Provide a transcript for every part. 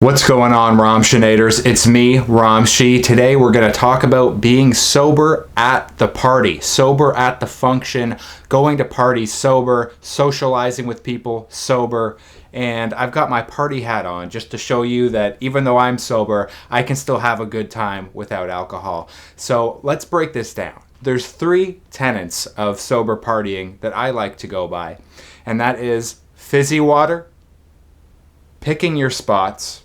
What's going on, Romshinators? It's me, Romshii. Today we're going to talk about being sober at the party, sober at the function, going to parties sober, socializing with people sober, and I've got my party hat on just to show you that even though I'm sober, I can still have a good time without alcohol. So let's break this down. There's 3 tenets of sober partying that I like to go by, and that is fizzy water, picking your spots,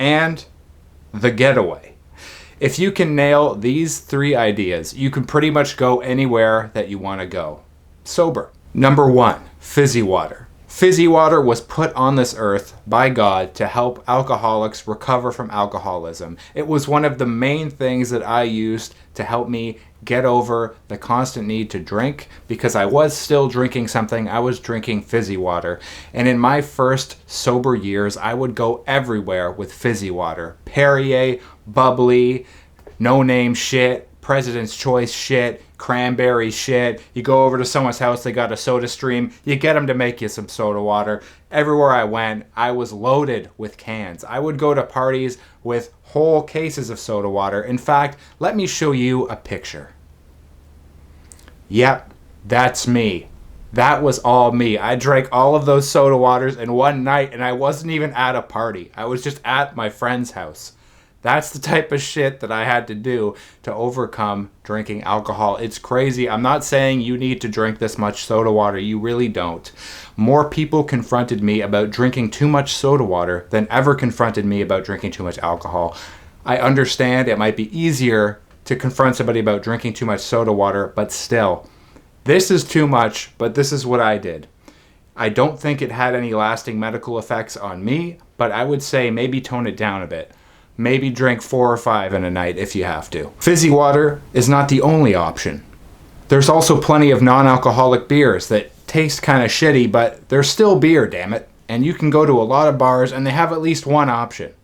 and the getaway. If you can nail these 3 ideas, you can pretty much go anywhere that you want to go. Sober. Number 1, fizzy water. Fizzy water was put on this earth by God to help alcoholics recover from alcoholism. It was one of the main things that I used to help me get over the constant need to drink, because I was still drinking something. I was drinking fizzy water. And in my first sober years, I would go everywhere with fizzy water. Perrier, bubbly, no-name shit, President's Choice shit, cranberry shit. You go over to someone's house, they got a soda stream, you get them to make you some soda water. Everywhere I went, I was loaded with cans. I would go to parties with whole cases of soda water. In fact, let me show you a picture. Yep, that's me. That was all me. I drank all of those soda waters in one night, and I wasn't even at a party. I was just at my friend's house. That's the type of shit that I had to do to overcome drinking alcohol. It's crazy. I'm not saying you need to drink this much soda water. You really don't. More people confronted me about drinking too much soda water than ever confronted me about drinking too much alcohol. I understand it might be easier to confront somebody about drinking too much soda water, but still, this is too much, but this is what I did. I don't think it had any lasting medical effects on me, but I would say maybe tone it down a bit. Maybe drink 4 or 5 in a night if you have to. Fizzy water is not the only option. There's also plenty of non-alcoholic beers that taste kind of shitty, but they're still beer, damn it. And you can go to a lot of bars and they have at least one option.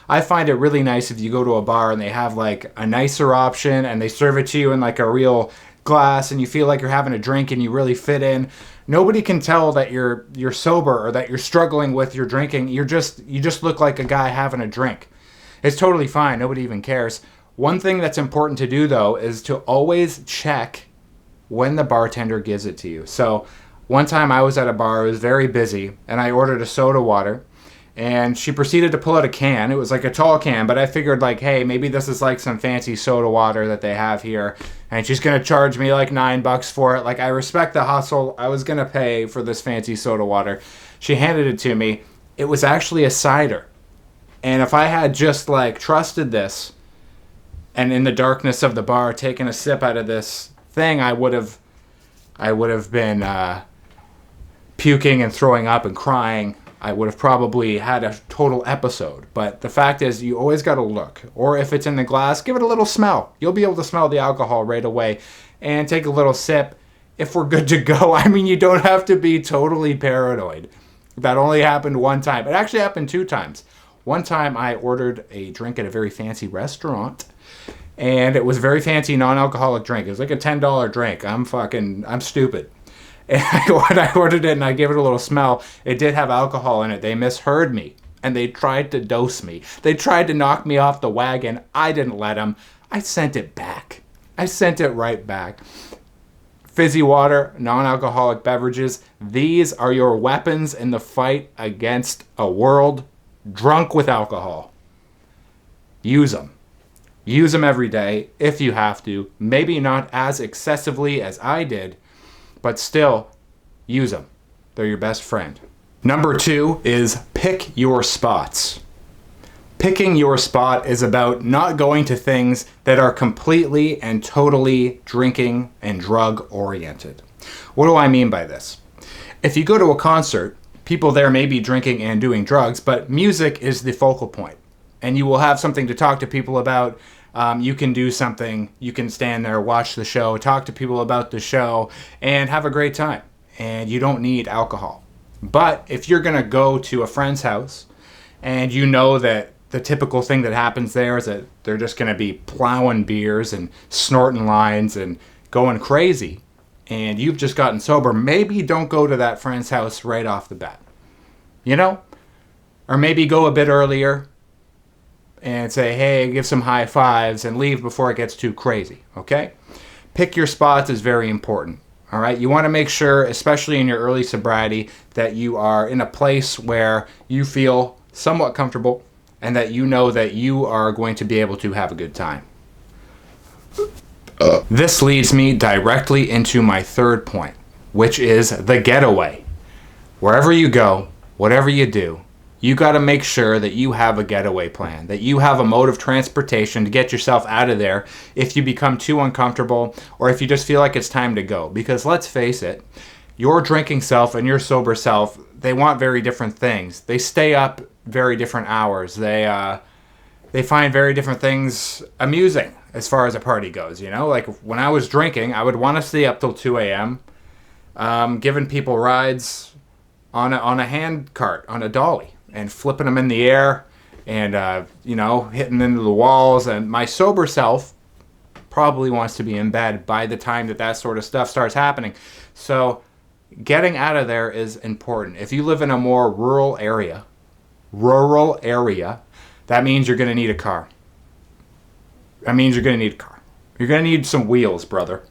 I find it really nice if you go to a bar and they have like a nicer option and they serve it to you in like a real glass and you feel like you're having a drink and you really fit in. Nobody can tell that you're sober or that you're struggling with your drinking. You just look like a guy having a drink. It's totally fine. Nobody even cares. One thing that's important to do, though, is to always check when the bartender gives it to you. So one time I was at a bar, it was very busy, and I ordered a soda water, and she proceeded to pull out a can. It was like a tall can, but I figured like, hey, maybe this is like some fancy soda water that they have here, and she's going to charge me like $9 for it. Like, I respect the hustle. I was going to pay for this fancy soda water. She handed it to me. It was actually a cider. And if I had just like trusted this and in the darkness of the bar taken a sip out of this thing, I would have been puking and throwing up and crying. I would have probably had a total episode. But the fact is, you always got to look. Or if it's in the glass, give it a little smell. You'll be able to smell the alcohol right away and take a little sip if we're good to go. I mean, you don't have to be totally paranoid. That only happened one time. It actually happened 2 times. One time I ordered a drink at a very fancy restaurant, and it was a very fancy non-alcoholic drink. It was like a $10 drink. I'm stupid. And when I ordered it and I gave it a little smell, it did have alcohol in it. They misheard me, and they tried to dose me. They tried to knock me off the wagon. I didn't let them. I sent it back. I sent it right back. Fizzy water, non-alcoholic beverages, these are your weapons in the fight against a world drunk with alcohol. Use them. Use them every day if you have to. Maybe not as excessively as I did, but still use them. They're your best friend. Number 2 is pick your spots. Picking your spot is about not going to things that are completely and totally drinking and drug oriented. What do I mean by this? If you go to a concert, people there may be drinking and doing drugs, but music is the focal point. And you will have something to talk to people about. You can do something. You can stand there, watch the show, talk to people about the show, and have a great time. And you don't need alcohol. But if you're going to go to a friend's house and you know that the typical thing that happens there is that they're just going to be plowing beers and snorting lines and going crazy, and you've just gotten sober, maybe don't go to that friend's house right off the bat. You know, Or maybe go a bit earlier and say, hey, give some high fives and leave before it gets too crazy, okay? Pick your spots is very important, all right? You want to make sure, especially in your early sobriety, that you are in a place where you feel somewhat comfortable and that you know that you are going to be able to have a good time. This leads me directly into my third point, which is the getaway. Wherever you go, whatever you do, you got to make sure that you have a getaway plan, that you have a mode of transportation to get yourself out of there if you become too uncomfortable or if you just feel like it's time to go. Because let's face it, your drinking self and your sober self, they want very different things. They stay up very different hours. They find very different things amusing as far as a party goes, you know? Like when I was drinking, I would want to stay up till 2 a.m. Giving people rides on a hand cart, on a dolly, and flipping them in the air and, hitting into the walls. And my sober self probably wants to be in bed by the time that sort of stuff starts happening. So getting out of there is important. If you live in a more rural area, that means you're going to need a car. You're going to need some wheels, brother.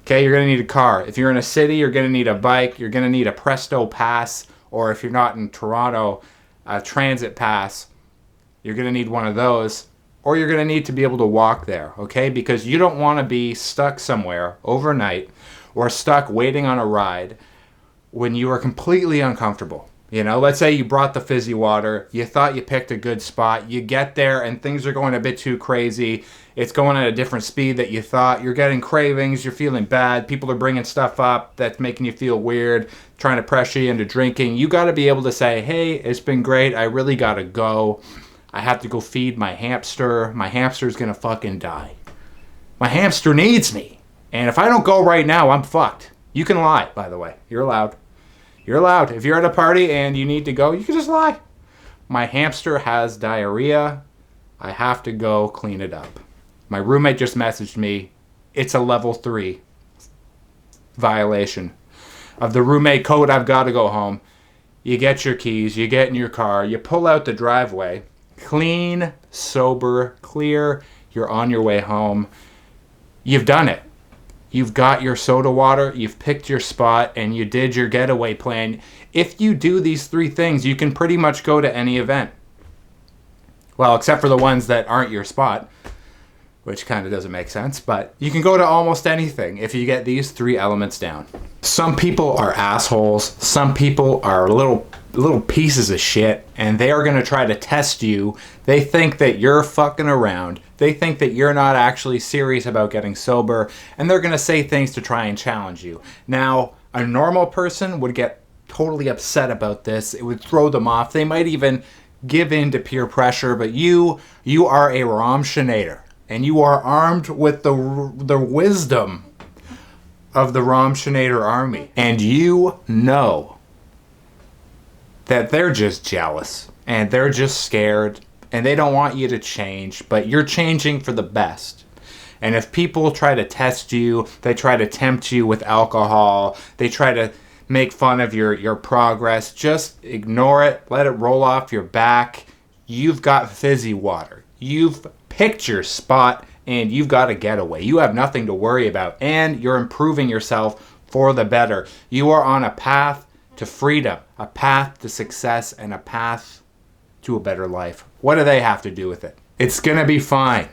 Okay, you're going to need a car. If you're in a city, you're going to need a bike. You're going to need a Presto Pass. Or if you're not in Toronto, a Transit Pass. You're going to need one of those. Or you're going to need to be able to walk there, okay? Because you don't want to be stuck somewhere overnight or stuck waiting on a ride when you are completely uncomfortable. You know, let's say you brought the fizzy water, you thought you picked a good spot, you get there and things are going a bit too crazy, it's going at a different speed that you thought, you're getting cravings, you're feeling bad, people are bringing stuff up that's making you feel weird, trying to pressure you into drinking. You got to be able to say, hey, it's been great, I really got to go. I have to go feed my hamster. My hamster's going to fucking die. My hamster needs me. And if I don't go right now, I'm fucked. You can lie, by the way. You're allowed. You're allowed. If you're at a party and you need to go, you can just lie. My hamster has diarrhea. I have to go clean it up. My roommate just messaged me. It's a level 3 violation of the roommate code. I've got to go home. You get your keys. You get in your car. You pull out the driveway. Clean, sober, clear. You're on your way home. You've done it. You've got your soda water, you've picked your spot, and you did your getaway plan. If you do these 3 things, you can pretty much go to any event. Well, except for the ones that aren't your spot, which kind of doesn't make sense, but you can go to almost anything if you get these 3 elements down. Some people are assholes. Some people are little pieces of shit, and they are going to try to test you. They think that you're fucking around. They think that you're not actually serious about getting sober, and they're going to say things to try and challenge you. Now, a normal person would get totally upset about this. It would throw them off. They might even give in to peer pressure, but you are a romshii, and you are armed with the wisdom of the romshii army. And you know that they're just jealous, and they're just scared, and they don't want you to change, but you're changing for the best. And if people try to test you, they try to tempt you with alcohol, they try to make fun of your progress, just ignore it, let it roll off your back. You've got fizzy water. You've picked your spot, and you've got a getaway. You have nothing to worry about, and you're improving yourself for the better. You are on a path to freedom, a path to success, and a path to a better life. What do they have to do with it? It's gonna be fine.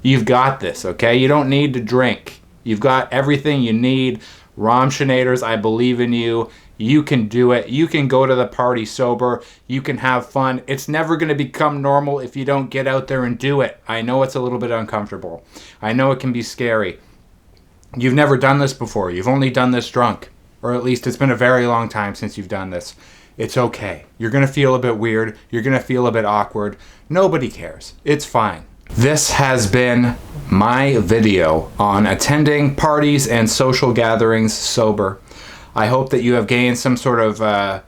You've got this, okay? You don't need to drink. You've got everything you need. Romshinators, I believe in you. You can do it. You can go to the party sober. You can have fun. It's never going to become normal if you don't get out there and do it. I know it's a little bit uncomfortable. I know it can be scary. You've never done this before. You've only done this drunk. Or at least it's been a very long time since you've done this. It's okay. You're going to feel a bit weird. You're going to feel a bit awkward. Nobody cares. It's fine. This has been my video on attending parties and social gatherings sober. I hope that you have gained some sort of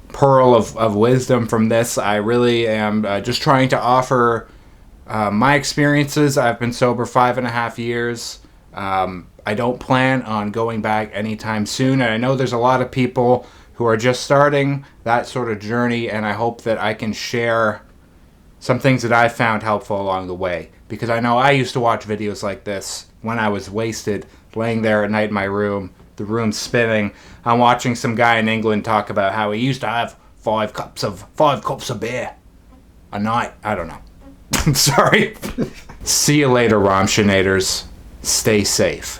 pearl of wisdom from this. I really am just trying to offer my experiences. I've been sober 5.5 years. I don't plan on going back anytime soon. And I know there's a lot of people who who are just starting that sort of journey, and I hope that I can share some things that I found helpful along the way. Because I know I used to watch videos like this when I was wasted, laying there at night in my room, the room spinning. I'm watching some guy in England talk about how he used to have 5 cups of beer a night. I don't know. I'm sorry. See you later, Romshinators. Stay safe.